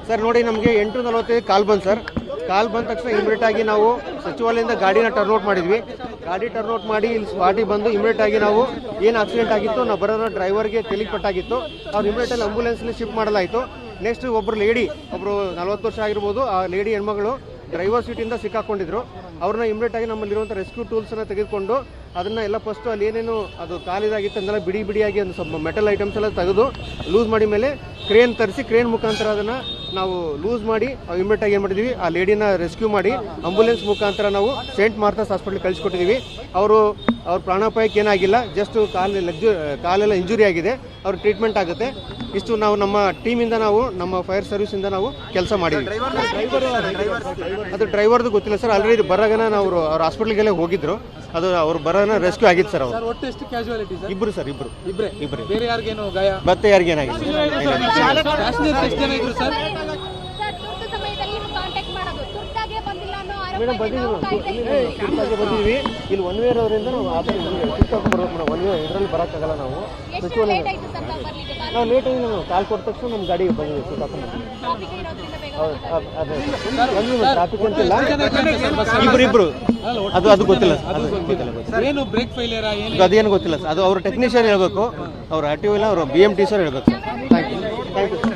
Sir ನೋಡಿ, ನಮಗೆ 8:45 ಕಾಲ್ ಬಂದು ಸರ್. ಕಾಲ್ ಬಂದ ತಕ್ಷಣ ಇಮಿಡಿಯೇಟ್ ಆಗಿ ನಾವು ಸಚಿವಾಲಯದಿಂದ ಗಾಡಿನ ಟರ್ನ್ಔಟ್ ಮಾಡಿದ್ವಿ. ಗಾಡಿ ಟರ್ನ್ಔಟ್ ಮಾಡಿ ಇಲ್ಲಿ ಸ್ಪಾಟಿಗೆ ಬಂದು ಇಮಿಡಿಯೇಟ್ ಆಗಿ ನಾವು ಏನು ಆಕ್ಸಿಡೆಂಟ್ ಆಗಿತ್ತು, ನಾವು ಬರೋ ಡ್ರೈವರ್ಗೆ ತಲೆಗೆ ಪಟ್ಟಾಗಿತ್ತು, ಅವ್ರು ಇಮಿಡಿಯೇಟಲ್ಲಿ ಆಂಬುಲೆನ್ಸ್ಲಿ ಶಿಫ್ಟ್ ಮಾಡಲಾಯಿತು. ನೆಕ್ಸ್ಟ್ ಒಬ್ಬರು ಲೇಡಿ, ಒಬ್ಬರು 40 ವರ್ಷ ಆಗಿರ್ಬೋದು, ಆ ಲೇಡಿ ಹೆಣ್ಮಗಳು ಡ್ರೈವರ್ ಸೀಟಿಂದ ಸಿಕ್ಕಾಕೊಂಡಿದ್ರು. ಅವ್ರನ್ನ ಇಮಿಡಿಯೇಟ್ ಆಗಿ ನಮ್ಮಲ್ಲಿರುವಂಥ ರೆಸ್ಕ್ಯೂ ಟೂಲ್ಸನ್ನು ತೆಗೆದುಕೊಂಡು ಅದನ್ನ ಎಲ್ಲ ಫಸ್ಟು ಅಲ್ಲಿ ಏನೇನು ಅದು ಕಾಲಿದಾಗಿತ್ತು ಅದನ್ನೆಲ್ಲ ಬಿಡಿಯಾಗಿ ಒಂದು ಸ್ವಲ್ಪ ಮೆಟಲ್ ಐಟಮ್ಸ್ ಎಲ್ಲ ತೆಗೆದು ಲೂಸ್ ಮಾಡಿ ಮೇಲೆ ಕ್ರೇನ್ ತರಿಸಿ, ಕ್ರೇನ್ ಮುಖಾಂತರ ಅದನ್ನು ನಾವು ಲೂಸ್ ಮಾಡಿ ಇಮಿಡಿಯೇಟ್ ಆಗಿ ಏನು ಮಾಡಿದ್ವಿ, ಆ ಲೇಡಿನ ರೆಸ್ಕ್ಯೂ ಮಾಡಿ ಆಂಬುಲೆನ್ಸ್ ಮುಖಾಂತರ ನಾವು ಸೇಂಟ್ ಮಾರ್ಥಾಸ್ ಹಾಸ್ಪಿಟ್ಲಿಗೆ ಕಳಿಸ್ಕೊಟ್ಟಿದ್ದೀವಿ. ಅವ್ರ ಪ್ರಾಣಾಪಾಯಕ್ಕೆ ಏನಾಗಿಲ್ಲ, ಜಸ್ಟ್ ಕಾಲೆಲ್ಲ ಇಂಜುರಿ ಆಗಿದೆ, ಅವ್ರ ಟ್ರೀಟ್ಮೆಂಟ್ ಆಗುತ್ತೆ. ಇಷ್ಟು ನಾವು ನಮ್ಮ ಟೀಮಿಂದ, ನಾವು ನಮ್ಮ ಫೈರ್ ಸರ್ವಿಸಿಂದ ನಾವು ಕೆಲಸ ಮಾಡಿದ್ವಿ. ಅದು ಡ್ರೈವರ್ದು ಗೊತ್ತಿಲ್ಲ ಸರ್, ಆಲ್ರೆಡಿ ಬರಾಗನ ನಾವು ಅವ್ರ ಹಾಸ್ಪಿಟ್ಲಿಗೆಲ್ಲ ಹೋಗಿದ್ರು, ಅದು ಅವ್ರು ಬರೋನ ರೆಸ್ಕ್ಯೂ ಆಗಿತ್ತು ಸರ್. ಅವರು ಒಟ್ಟು ಎಷ್ಟು ಕ್ಯಾಶುಯಾಲಿಟಿ ಸರ್? ಇಬ್ಬರು ಸರ್, ಇಬ್ಬರು. ಬೇರೆ ಯಾರಿಗೇನು ಗಾಯ? ಮತ್ತೆ ಯಾರಿಗೇನಾಗಿದೆ? ಮೇಡಮ್ ಬಂದಿದ್ವಿ ಇಲ್ಲಿ 1 ವೇ ಅವರಿಂದ ನಾವು ಬರ್ಬೇಕು. 1 ವೇ ಇದರಲ್ಲಿ ಬರೋಕ್ಕಾಗಲ್ಲ. ನಾವು ಲೇಟ್ ಆಗಿ ನಾವು ಕಾಲ್ ಕೊಟ್ಟ ತಕ್ಷಣ ನಮ್ಮ ಗಾಡಿ ಬಂದಿದ್ದೀವಿ ಸುತ್ತಾಕೊಂಡು. ಟ್ರಾಫಿಕ್ ಅಂತಿಲ್ಲ, ಇಬ್ಬರು. ಅದು ಗೊತ್ತಿಲ್ಲ, ಅದೇನು ಗೊತ್ತಿಲ್ಲ ಸರ್. ಅದು ಅವ್ರ ಟೆಕ್ನಿಷಿಯನ್ ಹೇಳ್ಬೇಕು, ಅವ್ರ ಆರ್ ಟಿ ಒ ಇಲ್ಲ, ಅವ್ರ BMT ಸರ್ ಹೇಳ್ಬೇಕು. Thank you.